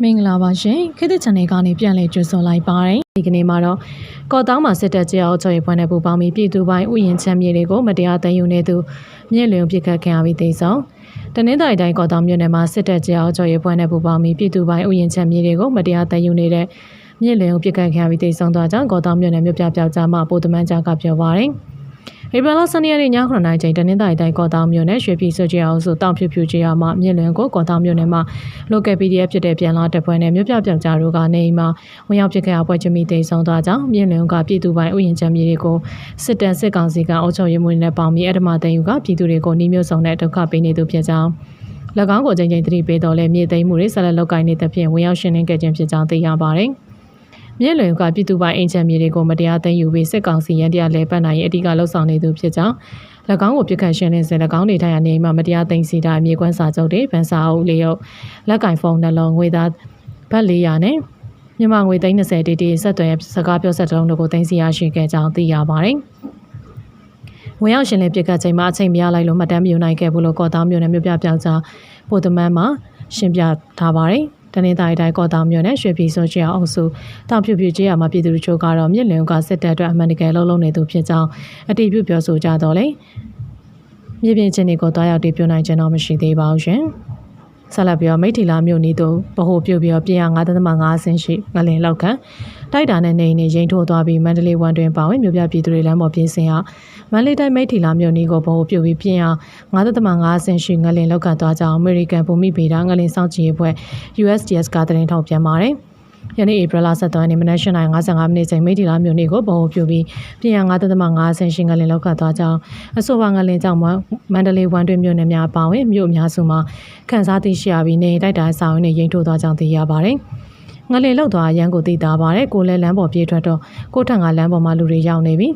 မင်္ဂလာပါရှင်ခေတ်သစ် channel ကနေပြန်လည်ကြိုဆိုလိုက်ပါတယ်ဒီကနေ့မှာတော့ကော့တောင်းမှာစစ်တပ်ကြောက်ချော်ရေးပွဲနဲ့ပူပေါင်းပြီးပြည်သူပိုင်းဥယျာဉ်ချမ်းမြေတွေကိုမတရားသိမ်းယူနေသူမြင့်လျုံပြစ်ခတ်ခံရပြီးသိဆုံးတနင်္သာရီတိုင်းကော့တောင်းမြို့နယ်မှာစစ်တပ်ကြောက်ချော်ရေးပွဲနဲ့ပူပေါင်းပြီးပြည်သူပိုင်းဥယျာဉ်ချမ်းမြေတွေကိုမတရားသိမ်းယူနေတဲ့မြင့်လျုံပြစ်ခတ်ခံရပြီးသိဆုံးသွားကြောင်းကော့တောင်းမြို့နယ်မြို့ပြပျောက်ကြားမှာပို့တမန်ကြားကပြောပါတယ်ဧပြီလ12ရက်နေ့ည9:00နာရီချိန်တနင်္သာရီတိုင်းကော့တောင်းမြို့နယ်ရွှေပြည်စုကျေးအောင်စုတောင်ဖြူဖြူကျေးအောင်မှမြင့်လွင်ကိုကော့တောင်းမြို့နယ်မှာ local PDF ဖြစ်တဲ့ပြန်လာတပ်ဖွဲ့နဲ့မြို့ပြပျောက်ကြားတို့ကနေအိမ်မှာဝင်ရောက်ပစ်ခတ်အပွဲချမိသိမ်းဆုံးသွားကြောင်းမြင့်လွင်ကပြည်သူပိုင်းဥယျာဉ်ချမ်းမြေတွေကိုစစ်တပ်စစ်ကောင်စီကအုပ်ချုပ်ရေးမှူးနဲ့ပေါင်းပြီးအဓမ္မသိမ်းယူကပြည်သူတွေကိုနှီးမျိုးစုံနဲ့ဒုက္ခပေးနေသူဖြစ်ကြောင်း၎င်းကိုချိန်ချိန်သတိပေးတော်လဲမြေသိမ်းမှုတွေဆက်လက်လုပ်ကိုင်နေတဲ့ဖြင့်ဝင်ရောက်ရှင်းလင်းခဲ့ခြင်းဖြစ်ကြောင်းသိရပါတယ်မြင့်လွင်ကပြည်သူပိုင်းအင်ချမ်းမြေတွေကိုမတရားသိမ်းယူပြီးစစ်ကောင်စီရန်တရားလဲပတ်နိုင်ရေးအဓိကလှုံ့ဆော်နေသူဖြစ်ကြောင်း၎င်းကိုပြစ်ခတ်ရှင်းလင်းစဉ်၎င်းနေထိုင်ရာနေမှာမတရားသိမ်းစီတာမြေကွန်းစာချုပ်တွေဗန်စာအုပ်လျုပ်လက်ကင်ဖုန်းနှလုံးငွေသားဘတ်400နဲ့မြန်မာငွေ30တီတီဆက်သွယ်စကားပြောဆက်တုံးတို့ကိုသိမ်းစီရရှိခဲ့ကြောင်းသိရပါတယ်။ဝင်ရောက်ရှင်းလင်းပြစ်ခတ်ချိန်မှာအချိန်မရလိုက်လို့မှတ်တမ်းမယူနိုင်ခဲ့ဘူးလို့ကော့တောင်းမြို့နယ်မြို့ပြပျောက်ကြားပို့တမန်မှာရှင်းပြထားပါတယ်။တနင်္သာရီတိုင်းကော့တောင်းမြို့နယ်ရွှေပြည်စုကျေးအောင်စုတောင်ဖြူဖြူကျေးအောင်မှာပြည်သူတို့ကတော့မြင့်လျုံကစစ်တပ်အတွက်အမှန်တကယ်လုံးနေသူဖြစ်ကြောင်းအတည်ပြုပြောဆိုကြတော့လေမြေပြင်ချင်းတွေကိုတွားရောက်တည်ပြနိုင်ခြင်းတော့မရှိသေးပါဘူးရှင်။ဆက်လက်ပြီးမိထီလာမြို့နီးသို့ဗဟိုပြုပြီးပြင်ရ 9.5 ဆင်းရှိငလင်လောက်ခံတိုက်တာနဲ့နေနေရင်ထိုးသွားပြီးမန္တလေးဝန်တွင်ပါဝင်မြို့ပြပြည်သူတွေလမ်းပေါ်ပြေးစင်ရမန္တလေးတိုင်းမိထီလာမြို့နီးကိုဗဟိုပြုပြီးပြင်ရ 9.5 ဆင်းရှိငလင်လောက်ခံသွားကြောင်းအမေရိကန်ဘူမိဗေဒငလင်စောင့်ကြည့်ရေးအဖွဲ့ USGS ကသတင်းထုတ်ပြန်ပါတယ်။ယနေ့ဧပြီလ17ရက်နေ့မနက်8:55မိနစ်ချိန်မိထီလာမြို့နယ်ကိုဗဟိုပြုပြီးပြင်ရ 9.5 ဆင်းရှိငလင်လောက်ခတ်သွားကြောင်းအဆိုပါငလင်ကြောင့်မန္တလေးဝန်တွင်မြို့နယ်များပါဝင်မြို့အများစုမှာခန်းစားသိရှိရပြီးနေတိုက်တိုင်းဆောင်နဲ့ရင်ထိုးသွားကြောင်းသိရပါတယ်။ငလင်လောက်သွားရန်ကိုသိတာပါတယ်ကိုလည်းလမ်းပေါ်ပြေးထွက်တော့ကိုထံကလမ်းပေါ်မှာလူတွေရောက်နေပြီ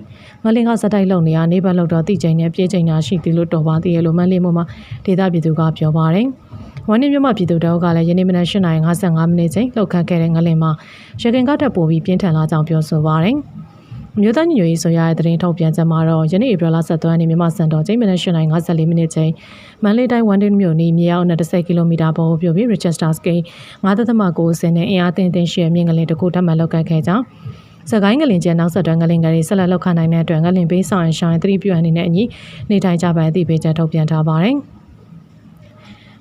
ငလင်ကစတိုက်လုံနေရနေဘက်လောက်တော့တိကျင်းနဲ့ပြေးချိန်တာရှိသေးလို့တော်ပါသေးရလို့မန္တလေးမြို့မှာဒေသပြည်သူကပြောပါတယ်။ဝန်ကြီးမြို့မှာပြည်သူတို့ကလည်းယနေ့မနက်8:55မိနစ်ချိန်လှုပ်ခတ်ခဲ့တဲ့ငလင်မှာရခင်ကတက်ပို့ပြီးပြင်းထန်လာကြောင်းပြောဆိုပါတယ်။မြို့သားညွှန်ရေးဆိုရတဲ့သတင်းထုတ်ပြန်ချက်မှာတော့ယနေ့ဧပြီလ17ရက်နေ့မြန်မာစံတော်ချိန်မနက်8:54မိနစ်ချိန်မန္တလေးတိုင်းဝန်ကြီးမြို့နီးမြေအောက်နဲ့10ကီလိုမီတာပေါ်ကိုပြပြီး Register Scale 9.9 ဆင်းနဲ့အင်အားတင်ရှယ်မြင့်ငလင်တစ်ခုထပ်မံလှုပ်ခတ်ခဲ့ကြောင်းစကိုင်းငလင်ကျဲနောက်ဆက်တွဲငလင်ငယ်တွေဆက်လက်လှုပ်ခတ်နိုင်တဲ့အတွက်ငလင်ပေးဆောင်ရှောင်းသတိပြုအနေနဲ့အညီနေထိုင်ကြပါအသည့်ပေးချက်ထုတ်ပြန်ထားပါတယ်။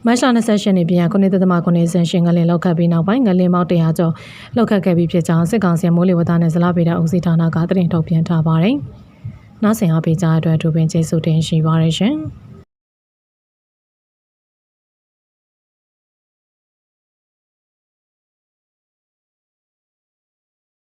မတ်လ28ရက်နေ့ပြန်9.9 ဆင်ရှင်ငလင်လောက်ခတ်ပြီးနောက်ပိုင်းငလင်ပေါင်း100ကျော်လောက်ခတ်ခဲ့ပြီးဖြစ်ကြောင်းစစ်ကောင်စီမိုးလေဝသနဲ့ဇလဗေဒဦးစီးဌာနကသတင်းထုတ်ပြန်ထားပါတယ်။နောက်ဆင်အားပေးကြတဲ့အတွက်ဒူပင်ကျေးဇူးတင်ရှိပါရရှင်။